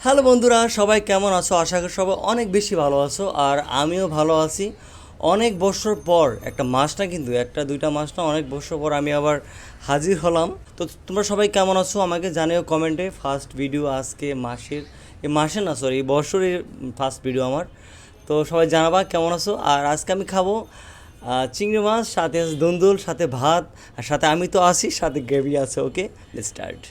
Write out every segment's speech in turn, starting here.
Hello বন্ধুরা, সবাই কেমন আছো? আশা করি সবাই অনেক বেশি ভালো আছো। আর আমিও ভালো আছি। অনেক বছর পর, একটা মাস না কিন্তু, একটা দুইটা মাস না, অনেক বছর পর আমি আবার হাজির হলাম। তো তোমরা সবাই কেমন আছো আমাকে জানিও কমেন্টে। ফার্স্ট ভিডিও আজকে মাসের, এই মাসে না সরি, এই বছরের ফার্স্ট ভিডিও আমার। তো সবাই জানাবা কেমন আছো। আর আজকে আমি খাবো চিংড়ি মাছ, সাথে আছে দুন্দুল, সাথে ভাত, আর সাথে আমি তো আছি, সাথে গ্রেভি আছে। ওকে, লেটস স্টার্ট।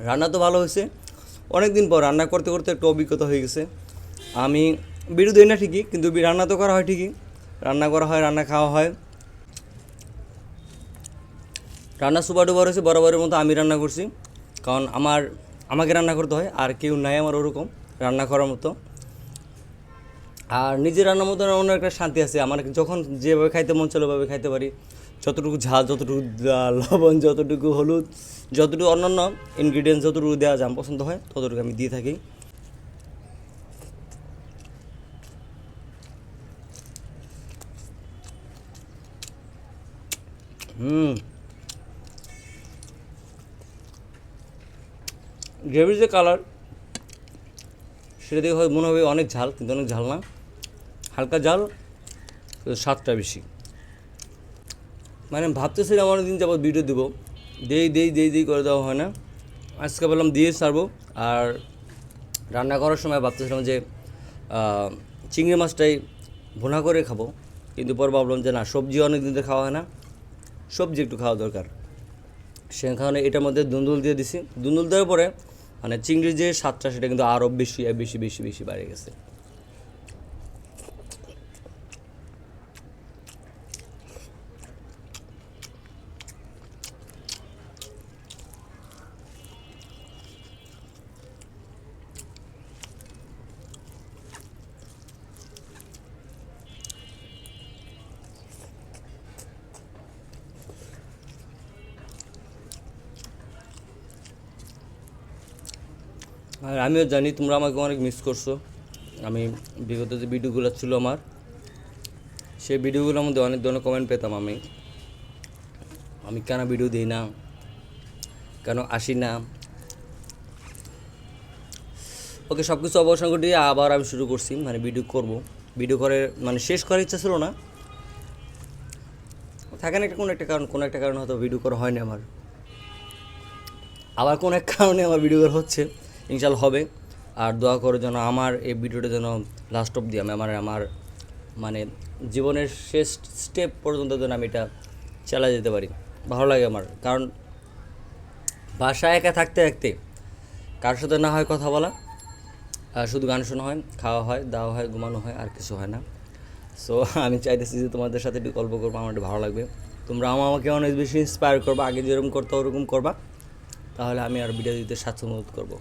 রান্না তো ভালো হয়েছে। অনেক দিন পর রান্না করতে করতে একটু অভিজ্ঞতা হয়ে গেছে। আমি বিরু দিই না ঠিকই, কিন্তু রান্না তো করা হয় ঠিকই। রান্না করা হয়, রান্না খাওয়া হয়। রান্না সুপার ডুপার হয়েছে, বরাবরের মতো আমি রান্না করছি। কারণ আমাকে রান্না করতে হয়, আর কেউ নাই আমার ওরকম রান্না করার মতো। আর নিজের রান্নার মতো অন্য একটা শান্তি আছে আমার। যখন যেভাবে খাইতে মন চলে ওভাবে খাইতে পারি। যতটুকু ঝাল, যতটুকু লবণ, যতটুকু হলুদ, যতটুকু অন্যান্য ইনগ্রিডিয়েন্টস যতটুকু দেওয়া যা পছন্দ হয় ততটুকু আমি দিয়ে থাকি। হুম, গ্রেভির যে কালার, সেটা দেখে হয় মনে হবে অনেক ঝাল, কিন্তু অনেক ঝাল না। হালকা ঝাল, কিন্তু স্বাদটা বেশি। মানে ভাবতেছিলাম অনেকদিন যাবত ভিডিও দেবো, দেই দেই দেই দেই করে দেওয়া হয় না। আজকে বললাম দিয়ে ছাড়বো। আর রান্না করার সময় ভাবতেছিলাম যে চিংড়ি মাছটাই ভুনা করে খাবো, কিন্তু পর ভাবলাম যে না, সবজি অনেক দিন ধরে খাওয়া হয় না, সবজি একটু খাওয়া দরকার। সে কারণে এটার মধ্যে দুন্দুল দিয়ে দিছি। দুন্দুল দেওয়ার পরে মানে চিংড়ির যে স্বাদটা, সেটা কিন্তু আরও বেশি বেশি বেশি বেশি বেড়ে গেছে। আর আমিও জানি তোমরা আমাকে অনেক মিস করছো। আমি বিগত যে ভিডিওগুলো ছিল আমার, সেই ভিডিওগুলোর মধ্যে অনেক ধরনের কমেন্ট পেতাম। আমি আমি কেন ভিডিও দিই না, কেন আসি না। ওকে, সব কিছু অবসান ঘটিয়ে আবার আমি শুরু করছি, মানে ভিডিও করব। ভিডিও করে মানে শেষ করার ইচ্ছা ছিল না, থাকে না একটা কোনো একটা কারণ হয়তো ভিডিও করা হয়নি আমার। আবার কোনো এক কারণে আমার ভিডিও করা হচ্ছে, ইনশাল্লাহ হবে। আর দোয়া করে যেন আমার এই ভিডিওটা যেন লাস্ট অব্দি আমি আমার মানে জীবনের শেষ স্টেপ পর্যন্ত যেন আমি এটা চালা যেতে পারি। ভালো লাগে আমার, কারণ বাসায় একা থাকতে থাকতে কার সাথে না হয় কথা বলা, আর শুধু গান শোনা হয়, খাওয়া হয়, দাওয়া হয়, ঘুমানো হয়, আর কিছু হয় না। সো আমি চাইতেছি যে তোমাদের সাথে একটু গল্প করবো, আমার একটু ভালো লাগবে। তোমরা আমাকে অনেক বেশি ইন্সপায়ার করবা, আগে যেরকম করতে ওরকম করবা, তাহলে আমি আর ভিডিও দিতে স্বাচ্ছন্দ্য বোধ করবো।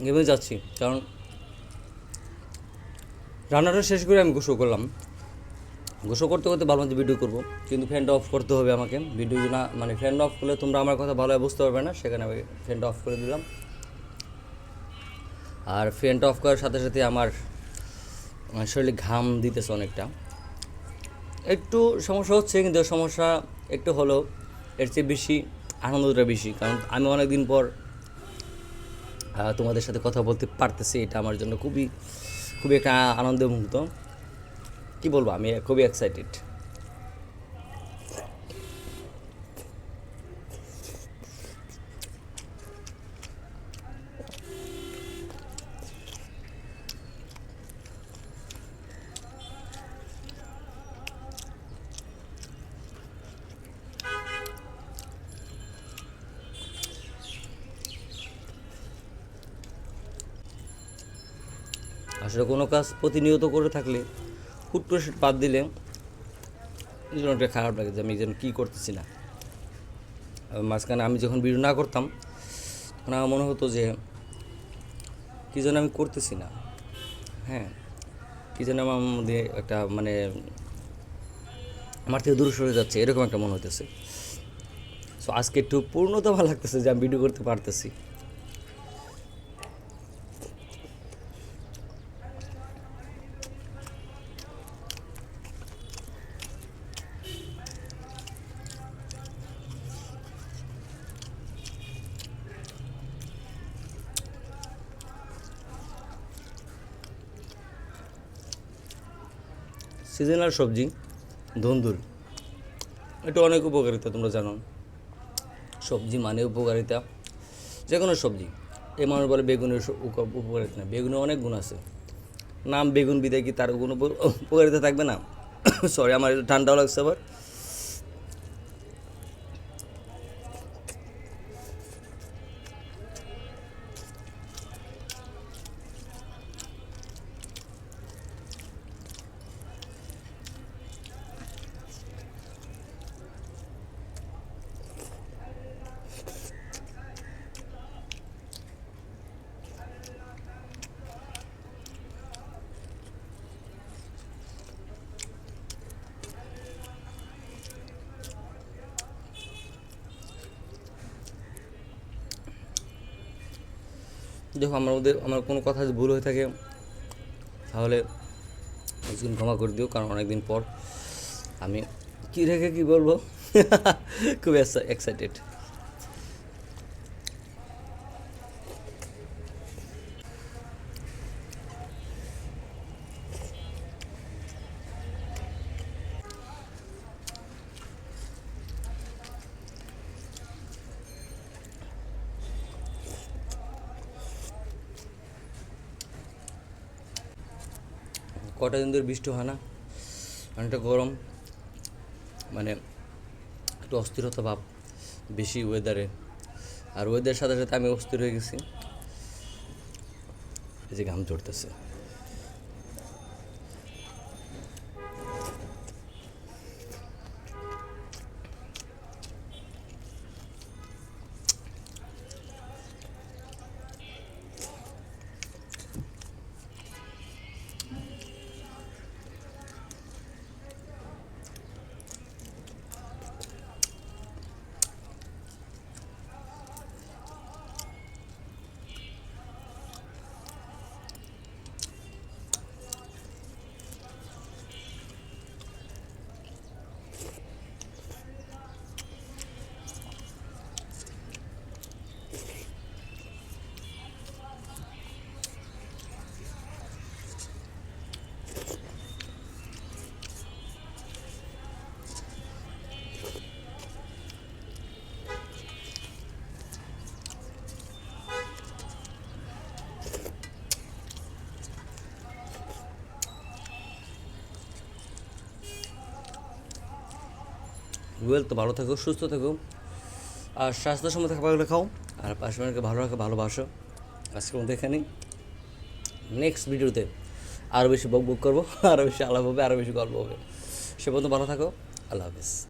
এভাবে যাচ্ছি, কারণ রান্নাটা শেষ করে আমি গোসল করলাম। গোসল করতে করতে ভাবলাম যে ভিডিও করবো, কিন্তু ফ্যানটা অফ করতে হবে আমাকে। ভিডিও না মানে ফ্যান অফ করলে তোমরা আমার কথা ভালোভাবে বুঝতে পারবে না, সেখানে আমি ফ্যানটা অফ করে দিলাম। আর ফ্যানটা অফ করার সাথে সাথে আমার শরীরে ঘাম দিতেছে অনেকটা। একটু সমস্যা হচ্ছে, কিন্তু সমস্যা একটু হলেও এর চেয়ে বেশি আনন্দটা বেশি, কারণ আমি অনেক দিন পর তোমাদের সাথে কথা বলতে পারতেছি। এটা আমার জন্য খুবই খুবই একটা আনন্দের মুহূর্ত। কী বলবো, আমি খুবই এক্সাইটেড। আসলে কোনো কাজ প্রতিনিয়ত করে থাকলে হুট করে সেটা বাদ দিলে যেন একটা খারাপ লাগে, যে আমি যেন কী করতেছি না। মাঝখানে আমি যখন ভিডিও না করতাম, তখন আমার মনে হতো যে কী যেন আমি করতেছি না, হ্যাঁ, কী যেন আমার মধ্যে একটা মানে আমার থেকে দূরে সরে যাচ্ছে এরকম একটা মনে হতেছে। সো আজকে একটু পূর্ণতা ভালো লাগতেছে যে আমি ভিডিও করতে পারতেছি। সিজনাল সবজি ধুন্দুল, এটা অনেক উপকারিতা, তোমরা জানো। সবজি মানে উপকারিতা, যে কোনো সবজি। এ মানুষ বলে বেগুনের উপকারিতা না, বেগুনের অনেক গুণ আছে। নাম বেগুন বিদায় কি তার গুণ উপকারিতা থাকবে না? সরি, আমার একটু ঠান্ডাও লাগছে আবার। দেখো, আমার মধ্যে আমার কোনো কথা যদি ভুল হয়ে থাকে তাহলে কিছুদিন ক্ষমা করে দিও, কারণ অনেকদিন পর আমি কী রেখে কী বলবো খুব এক্সাইটেড। কটা দিন ধরে বৃষ্টি হয় না, অনেকটা গরম, মানে একটু অস্থিরতা ভাব বেশি ওয়েদারে। আর ওয়েদারের সাথে সাথে আমি অস্থির হয়ে গেছি, এই যে ঘাম ঝরতেছে। তো ভালো থাকো, সুস্থ থাকো, আর স্বাস্থ্যসম্মত খাবারগুলো খাও, আর পাশাপাশি ভালো রাখো, ভালোবাসো। আজকের মধ্যে এখানেই, নেক্সট ভিডিওতে আরও বেশি বক বক করবো, আরও বেশি আলাপ হবে, আরও বেশি গল্প হবে। সে পর্যন্ত ভালো থাকো, আল্লাহ হাফিজ।